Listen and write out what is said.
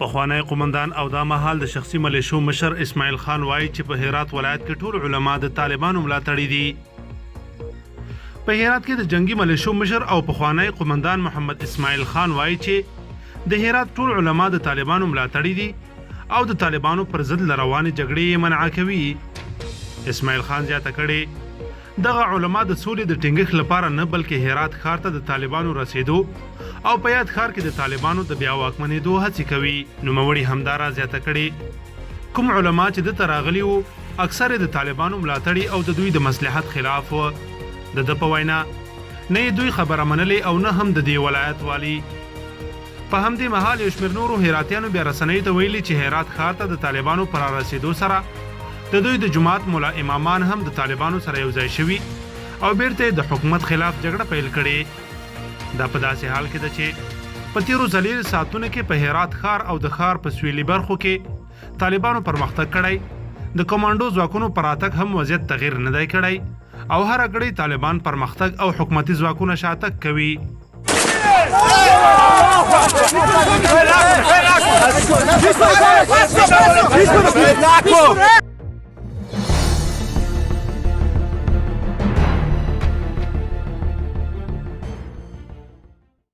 پخوانی قومندان او دا مهال د شخصي ملیشو مشر اسماعیل خان وایي چې په هرات ولایت کې ټول علما د طالبانو ملاتړي دي. په هرات کې د جنگي ملیشو مشر او پخوانی قومندان محمد اسماعیل خان وایي چې د هرات ټول علما د طالبانو ملاتړي دي او د طالبانو پر ضد روانې جګړې منع کوي. اسماعیل خان زیاته کړې دغه علما د سولې د ټینګښت لپاره نه بلکې هرات ښار ته د طالبانو رسیدو او په یاد ښار کې د طالبانو د بیا واکمنېدو هڅې کوي. نوموړي همدارا زیاته کړې کوم علما چې دلته راغلي وو اکثر د طالبانو ملاتړي او د دوی د مصلحت خلاف و. د ده په وینا نه یې دوی خبره منلې او نه هم د دې ولایت والي. په همدې مهال یو شمېر نورو هراتیانو بیا رسنیو ته ویلي چې هرات ښار ته د طالبانو پر رسیدو سره د دوی د جماعت مولا امامان هم د طالبانو سره یو ځای شوي او بیرته د حکومت خلاف جګړه پیل کړې. دا په داسې حال کې ده چې په تیرو څلورو ساعتونو کې په هرات ښار او د ښار په سویلي برخو کې طالبانو پرمختګ کړی. د کمانډو ځواکونو پر راتګ هم وضعیت تغییر نه دی کړی او هر غړی طالبان پرمختګ او حکومتي ځواکونه شاتګ کوي.